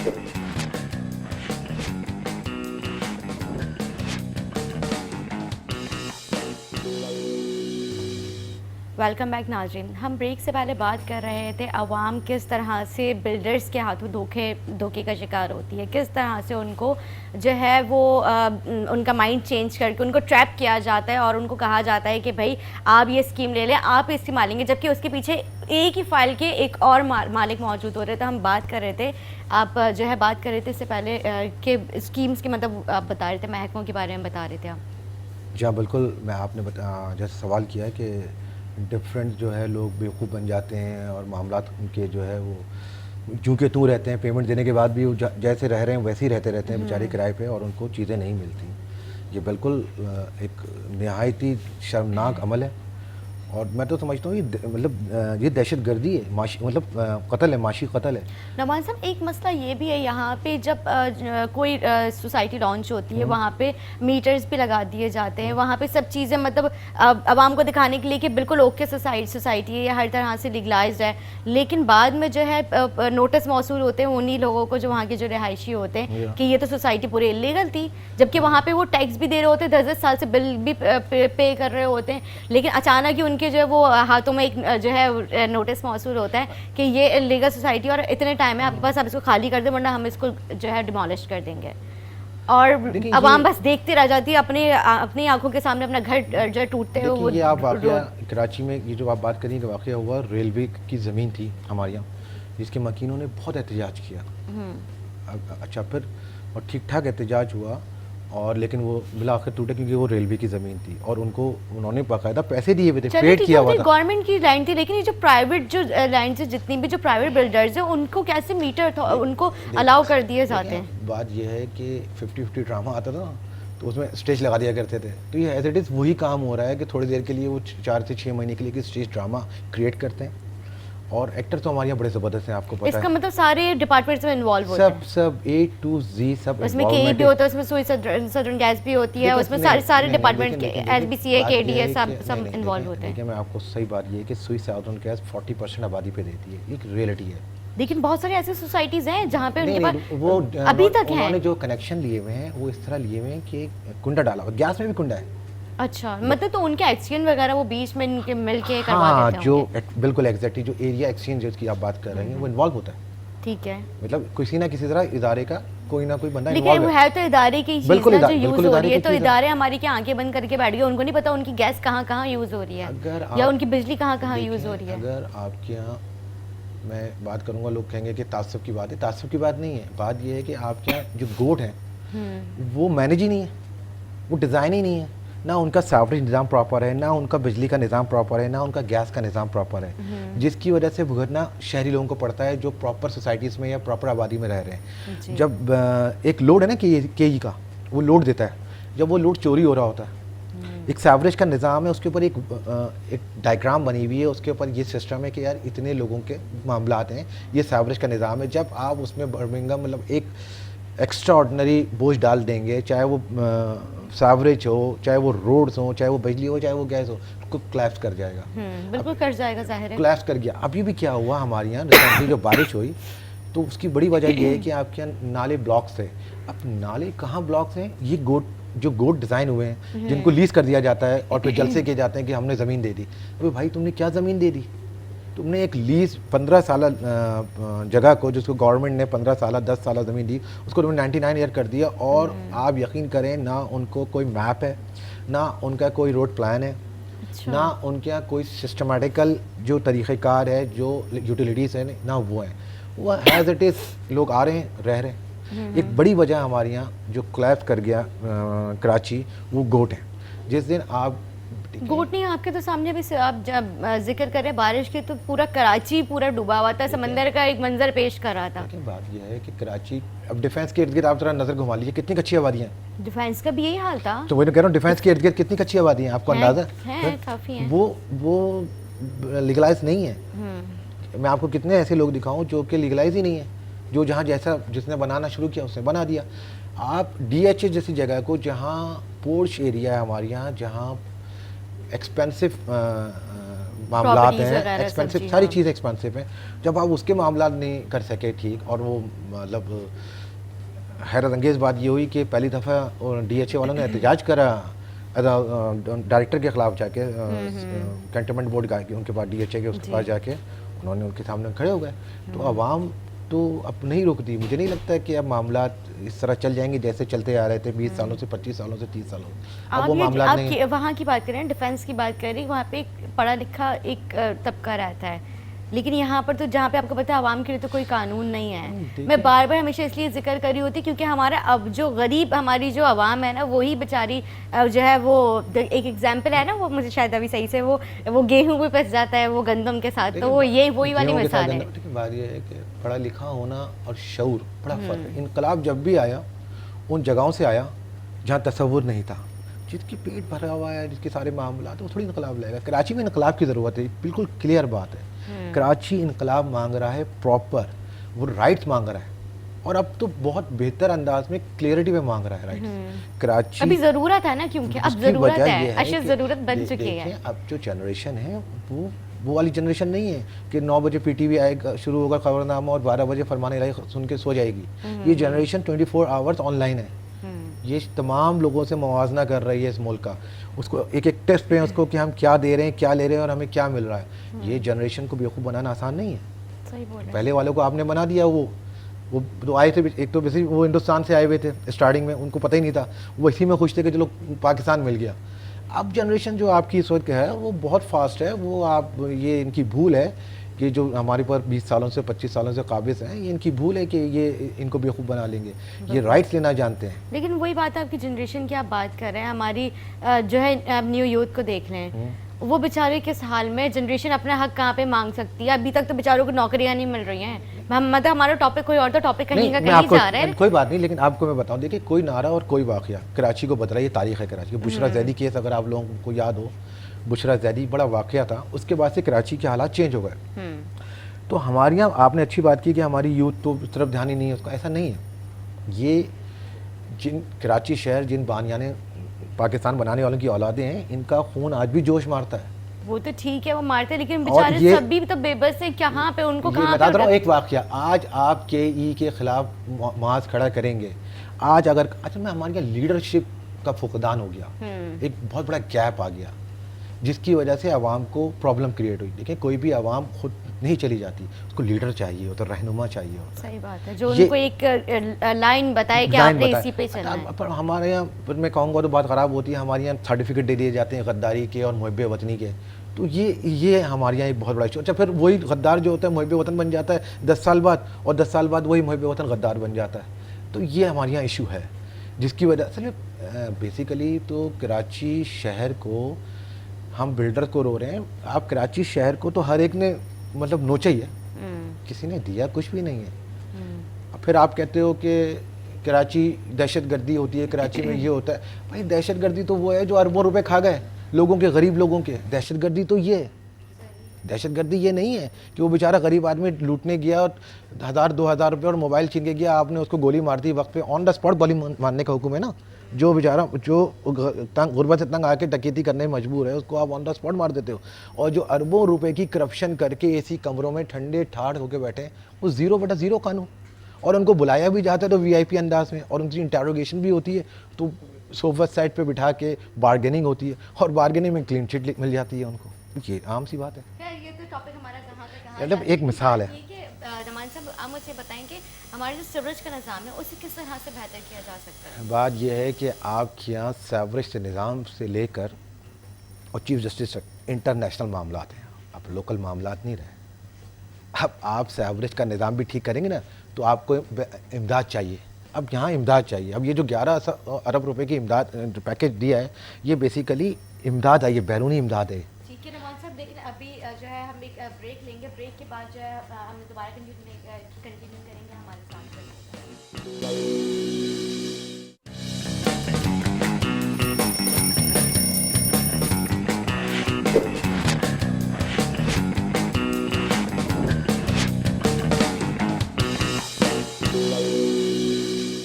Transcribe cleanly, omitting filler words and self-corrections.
Welcome back नाज़रीन। हम break से पहले बात कर रहे थे आवाम किस तरह से बिल्डर्स के हाथों धोखे का शिकार होती है, किस तरह से उनको जो है वो उनका माइंड चेंज करके उनको ट्रैप किया जाता है और उनको कहा जाता है कि भाई आप ये स्कीम ले लें, आप इस्तेमालेंगे, जबकि उसके पीछे एक ही फाइल के एक और मालिक मौजूद हो रहे थे। हम बात कर रहे थे, आप जो है बात कर रहे थे इससे पहले कि स्कीम्स के मतलब आप बता रहे थे, महकमों के बारे में बता रहे थे आप। जी हाँ बिल्कुल, मैं आपने जैसे सवाल किया है कि डिफरेंट जो है लोग बेवकूफ़ बन जाते हैं और मामलात उनके जो है वो चूँकि तू रहते हैं, पेमेंट देने के बाद भी वो जैसे रह रहे हैं वैसे ही रहते हैं बेचारे किराए पे, और उनको चीज़ें नहीं मिलती। ये बिल्कुल एक नहायती शर्मनाक अमल है, और मैं तो समझता हूँ मतलब ये दहशत गर्दी है, मतलब कत्ल है, माशी कत्ल है। नमान साहब, एक मसला ये भी है यहाँ पे, जब कोई सोसाइटी लॉन्च होती है वहाँ पे मीटर्स भी लगा दिए जाते हैं, वहाँ पे सब चीज़ें मतलब आवाम को दिखाने के लिए कि बिल्कुल ओके सोसाइटी है, हर तरह से लीगलाइज्ड है, लेकिन बाद में जो है नोटिस मौसूल होते हैं उन्हीं लोगों को जो वहाँ के जो रिहायशी होते हैं कि ये तो सोसाइटी पूरी इलीगल थी, जबकि वहाँ पे वो टैक्स भी दे रहे होते हैं, 10-10 साल से बिल भी पे कर रहे होते हैं, लेकिन अचानक ही उनके जो है वो हाथों में एक जो है नोटिस मौसूल होता है कि ये लीगल सोसाइटी और इतने टाइम है आपके पास, आप इसको खाली कर दें वरना हम इसको जो है डिमोलिश कर देंगे, और आवाम बस देखते रह जाती है अपनी आंखों के सामने अपना घर जो टूटते हुए। ये आप वाकया कराची में ये जो आप बात करें कि वाकया हुआ, रेलवे की ज़मीन थी हमारे यहाँ जिसके मकीनों ने बहुत एहतजाज किया। अच्छा फिर और ठीक ठाक एहतजाज हुआ, और लेकिन वो बिला आखिर टूटे क्योंकि वो रेलवे की ज़मीन थी और उन्होंने बाकायदा पैसे दिए हुए थे, पेड किया हुआ था। गवर्नमेंट की लैंड थी, लेकिन ये जो प्राइवेट जो लैंड से जितनी भी जो प्राइवेट बिल्डर्स हैं उनको कैसे मीटर उनको अलाउ कर दिए जाते हैं। बात ये है कि 50-50 ड्रामा आता था तो उसमें स्टेज लगा दिया करते थे, तो ये एज इट इज़ वही काम हो रहा है कि थोड़ी देर के लिए वो 4 से 6 महीने के लिए स्टेज ड्रामा क्रिएट करते हैं, और एक्टर तो हमारे यहाँ बड़े ज़बरदस्त हैं, आपको पता है। इसका मतलब सारे डिपार्टमेंट्स में इन्वॉल्व होते हैं, सब A to Z सब। उसमें के भी होता है, उसमें सुई सदर्न गैस भी होती है, उसमें सारे डिपार्टमेंट के SBCA KDS सब इन्वॉल्व होते हैं। देखिए मैं आपको सही बात ये है कि सुई सदर्न गैस 40% आबादी पे देती है, एक रियलिटी है, लेकिन बहुत सारी ऐसी सोसाइटीज़ हैं जहाँ पे उनके पास वो अभी तक है। उन्होंने जो कनेक्शन लिए हुए हैं वो इस तरह लिए हुए हैं कि कुंडा डाला हुआ, गैस में भी कुंडा है। अच्छा, मतलब तो उनके एक्सचेंज वगैरह वो बीच में इनके मिल के करवा देते हैं। जो बिल्कुल एग्जैक्टली जो एरिया एक्सचेंज जिसकी आप बात कर रहे हैं वो इन्वॉल्व होता है। ठीक है, मतलब किसी ना किसी तरह इदारे का कोई ना कोई बंदा लेकिन इन्वॉल्व है तो इदारे की चीज़ बिल्कुल ना जो यूज़ हो रही है, तो चीज़ है। इदारे हमारी क्या आंखें बंद करके बैठ गए, उनको नहीं पता उनकी गैस कहाँ कहाँ यूज़ हो रही है या उनकी बिजली कहाँ कहाँ यूज़ हो रही है। अगर आपके यहाँ मैं बात करूँगा लोग कहेंगे कि तासुब की बात है, तासुब की बात नहीं है, बात ये है कि आपके यहाँ जो गोट हैं वो मैनेज ही नहीं है, वो डिज़ाइन ही नहीं है, ना उनका सावरेज निज़ाम प्रॉपर है, ना उनका बिजली का निज़ाम प्रॉपर है, ना उनका गैस का निज़ाम प्रॉपर है, जिसकी वजह से भुगतना शहरी लोगों को पड़ता है जो प्रॉपर सोसाइटीज़ में या प्रॉपर आबादी में रह रहे हैं। जब एक लोड है ना के का वो लोड देता है, जब वो लोड चोरी हो रहा होता है, एक सावरेज का निज़ाम है, उसके ऊपर एक डायग्राम बनी हुई है, उसके ऊपर ये सिस्टम है कि यार इतने लोगों के मामलात हैं, ये सावरेज का निज़ाम है। जब आप उसमें बर्मिंघम मतलब एक एक्स्ट्रा ऑर्डिनरी बोझ डाल देंगे, चाहे वो सावरेज हो, चाहे वो रोड्स हो, चाहे वो बिजली हो, चाहे वो गैस हो, उसको क्लैप्स कर जाएगा। बिल्कुल कर जाएगा, जाहिर है क्लैप्स कर गया। अभी भी क्या हुआ हमारे यहाँ रिसेंटली जो बारिश हुई, तो उसकी बड़ी वजह ये है कि आपके यहाँ नाले ब्लॉक्स थे। अब नाले कहाँ ब्लॉक्स हैं, ये गोट डिज़ाइन हुए हैं जिनको लीज कर दिया जाता है और फिर जलसे किए जाते हैं कि हमने ज़मीन दे दी। अबे भाई तुमने क्या ज़मीन दे दी, तुमने एक लीज 15 साल जगह को जिसको गवर्नमेंट ने 15 साल 10 साल ज़मीन दी उसको तुमने 99 ईयर कर दिया, और आप यकीन करें ना उनको कोई मैप है, ना उनका कोई रोड प्लान है, ना उनके यहाँ कोई सिस्टमेटिकल जो तरीक़ेकार है, जो यूटिलिटीज़ है ना वो है, वो एज इट इज़ लोग आ रहे हैं रह रहे हैं। एक बड़ी वजह हमारे यहाँ जो क्लैप्स कर गया कराची, वो गोट है। जिस दिन आप गोट नहीं, आपके तो सामने भी आप जब जिक्र कर रहे हैं बारिश की, तो पूरा कराची पूरा डूबा हुआ था, समंदर का एक मंजर पेश कर रहा था। बात यह है कि कराची अब डिफेंस के इर्द गिर्द आप जरा नजर घुमा लीजिए, कितनी अच्छी आबादियाँ हैं। डिफेंस का भी यही हाल था, तो वही कह रहा हूँ, डिफेंस के इर्द गिर्द कितनी अच्छी आबादी है, आपको अंदाजा है? काफी है। वो लीगलाइज नहीं है। मैं आपको कितने ऐसे लोग दिखाऊं जो कि लीगलाइज ही नहीं है, जो जहाँ जैसा जिसने बनाना शुरू किया उसने बना दिया। आप DHA जैसी जगह को, जहाँ पोर्श एरिया है हमारे यहाँ, जहाँ एक्सपेंसिव معاملات Properties ہیں وغیرہ سب ایکسپینسو، جی، ساری ہاں۔ چیز ایکسپینسو ہیں. جب آپ اس کے معاملات نہیں کر سکے ٹھیک، اور وہ مطلب حیرت انگیز بات یہ ہوئی کہ پہلی دفعہ ڈی ایچ اے والوں نے احتجاج کرا ڈائریکٹر کے خلاف جا کے، کنٹونمنٹ بورڈ کا ان کے پاس ڈی ایچ اے کے اس کے پاس جا کے انہوں نے ان کے سامنے کھڑے ہو گئے. تو عوام تو اب نہیں رکتی. مجھے نہیں لگتا ہے کہ اب معاملات اس طرح چل جائیں گے جیسے چلتے آ رہے تھے 20 سالوں سے، 25 سالوں سے، 30 سالوں سے. اب وہ معاملات آپ نہیں. وہاں کی بات کر رہے ہیں، ڈیفینس کی بات کر رہی ہیں، وہاں پہ ایک پڑھا لکھا ایک طبقہ رہتا ہے، لیکن یہاں پر تو جہاں پہ آپ کو پتہ ہے عوام کے لیے تو کوئی قانون نہیں ہے. میں بار بار ہمیشہ اس لیے ذکر کر رہی ہوتی کیونکہ ہمارا اب جو غریب ہماری جو عوام ہے نا، وہی بیچاری جو ہے وہ ایک ایگزامپل ہے نا، وہ مجھے شاید ابھی صحیح سے وہ گیہوں بھی پس جاتا ہے وہ گندم کے ساتھ، تو وہ یہ وہی والی مثال ہے. بات یہ ہے کہ پڑھا لکھا ہونا اور شعور بڑا فرق ہے. انقلاب جب بھی آیا ان جگہوں سے آیا جہاں تصور نہیں تھا. جس کی پیٹ بھرا ہوا ہے، جس کے سارے معاملات، وہ تھوڑی انقلاب لائے گا. کراچی میں انقلاب کی ضرورت ہے، بالکل کلیئر بات ہے. کراچی انقلاب مانگ رہا ہے پراپر، وہ رائٹس مانگ رہا ہے، اور اب تو بہت بہتر انداز میں کلیئرٹی میں مانگ رہا ہے رائٹس. کراچی ابھی ضرورت ہے نا، کیونکہ اب ضرورت ہے، اشد ضرورت بن چکی ہے. اب جو جنریشن ہے وہ والی جنریشن نہیں ہے کہ 9 بجے پی ٹی وی آئے گا، شروع ہوگا خبر نامہ اور 12 بجے فرمان الہی سن کے سو جائے گی. یہ جنریشن 24 آورس آن لائن ہے. یہ تمام لوگوں سے موازنہ کر رہی ہے اس ملک کا. اس کو ایک ایک ٹیسٹ پہ اس کو کہ ہم کیا دے رہے ہیں، کیا لے رہے ہیں اور ہمیں کیا مل رہا ہے. یہ جنریشن کو بیوقوف بنانا آسان نہیں ہے. صحیح بول رہے ہیں. پہلے والوں کو آپ نے بنا دیا. وہ تو آئے تھے، ایک تو ویسے وہ ہندوستان سے آئے ہوئے تھے اسٹارٹنگ میں، ان کو پتہ ہی نہیں تھا، وہ اسی میں خوش تھے کہ چلو پاکستان مل گیا. اب جنریشن جو آپ کی سوچ کے ہے وہ بہت فاسٹ ہے. وہ آپ یہ ان کی بھول ہے کہ جو ہمارے پر 20 سالوں سے 25 سالوں سے قابض ہیں، یہ ان کی بھول ہے کہ یہ ان کو بیوقوف بنا لیں گے. یہ رائٹس لینا جانتے ہیں. لیکن وہی بات ہے آپ کی جنریشن کی آپ بات کر رہے ہیں، ہماری جو ہے اب نیو یوتھ کو دیکھ لیں، وہ بیچارے کس حال میں، جنریشن اپنا حق کہاں پہ مانگ سکتی ہے. ابھی تک تو بیچاروں کو نوکریاں نہیں مل رہی ہیں. مطلب ہمارا ٹاپک کوئی اور تو ٹاپک کہیں کا کہیں جا رہا ہے. کوئی بات نہیں، لیکن آپ کو میں بتاؤں، دیکھیں کوئی نعرہ اور کوئی واقعہ کراچی کو بدلا. یہ تاریخ ہے کراچی. بشرا زیدی کیس اگر آپ لوگوں کو یاد ہو، بشرا زیدی بڑا واقعہ تھا. اس کے بعد سے کراچی کے حالات چینج ہو گئے. تو ہمارے یہاں آپ نے اچھی بات کی کہ ہماری یوتھ تو اس طرف دھیان ہی نہیں ہے اس کا. ایسا نہیں ہے. یہ جن کراچی شہر، جن بانیانے پاکستان بنانے والوں کی اولادیں ہیں، ان کا خون آج بھی جوش مارتا ہے. وہ تو ٹھیک ہے وہ مارتے، لیکن بیچارے سب بھی تو بے بس ہیں. کہاں پہ ان کو کہاں بتا رہا ہوں ایک واقعہ. آج آپ کے ای کے خلاف محاذ کھڑا کریں گے. آج اگر اصل میں ہمارے یہاں لیڈرشپ کا فقدان ہو گیا، ایک بہت بڑا گیپ آ گیا جس کی وجہ سے عوام کو پرابلم کریٹ ہوئی. دیکھیں کوئی بھی عوام خود نہیں چلی جاتی، اس کو لیڈر چاہیے ہوتا، رہنما چاہیے ہوتا. صحیح بات ہے، جو ان کو ایک لائن بتائے کہ آپ نے اسی پہ چلنا ہے. پر ہمارے یہاں میں کہوں گا تو بات خراب ہوتی ہے. ہمارے یہاں سرٹیفکیٹ دے دیے جاتے ہیں غداری کے اور محب وطنی کے. تو یہ ہمارے یہاں ایک بہت بڑا ایشو. اچھا پھر وہی غدار جو ہوتا ہے محب وطن بن جاتا ہے 10 سال بعد، اور 10 سال بعد وہی محب وطن غدار بن جاتا ہے. تو یہ ہمارے یہاں ایشو ہے جس کی وجہ سے بیسیکلی تو کراچی شہر کو ہم بلڈر کو رو رہے ہیں. آپ کراچی شہر کو تو ہر ایک نے مطلب نوچا ہی ہے، کسی نے دیا کچھ بھی نہیں ہے. پھر آپ کہتے ہو کہ کراچی دہشت گردی ہوتی ہے، کراچی میں یہ ہوتا ہے. بھائی دہشت گردی تو وہ ہے جو اربوں روپے کھا گئے لوگوں کے، غریب لوگوں کے. دہشت گردی تو یہ ہے. دہشت گردی یہ نہیں ہے کہ وہ بیچارہ غریب آدمی لوٹنے گیا اور 1000-2000 روپے اور موبائل چھین کے گیا، آپ نے اس کو گولی مار دی وقت پہ. آن دا اسپاٹ گولی مارنے کا حکم ہے نا. جو بیچارہ جو غربت سے تنگ آ کے ڈکیتی کرنے میں مجبور ہے، اس کو آپ آن دا اسپاٹ مار دیتے ہو. اور جو اربوں روپے کی کرپشن کر کے ایسی کمروں میں ٹھنڈے ٹھاڑ ہو کے بیٹھے ہیں، وہ 0/0 قانون. اور ان کو بلایا بھی جاتا ہے تو وی آئی پی انداز میں، اور ان کی انٹروگیشن بھی ہوتی ہے تو صوفہ سائٹ پہ بٹھا کے بارگیننگ ہوتی ہے، اور بارگیننگ میں کلین چٹ مل جاتی ہے ان کو. یہ عام سی بات ہے. یہ تو ٹاپک ہمارا کہاں کا کہاں مطلب ایک مثال ہے. رحمان صاحب آپ مجھے بتائیں کہ ہمارے جو سیوریج کا نظام ہے اسے کس طرح سے بہتر کیا جا سکتا ہے؟ بات یہ ہے کہ آپ کے یہاں سیوریج سے نظام سے لے کر اور چیف جسٹس تک انٹرنیشنل معاملات ہیں. اب لوکل معاملات نہیں رہے. اب آپ سیوریج کا نظام بھی ٹھیک کریں گے نا تو آپ کو امداد چاہیے. اب یہاں امداد چاہیے. اب یہ جو 11 ارب روپے کی امداد پیکیج دیا ہے، یہ بیسیکلی امداد ہے، یہ بیرونی امداد ہے. ٹھیک ہے رحمان صاحب، لیکن ابھی جو ہے ہم ایک بریک لیں گے. بریک کے بعد جو ہے ہم دوبارہ کنٹینیو کریں گے ہمارے ساتھ.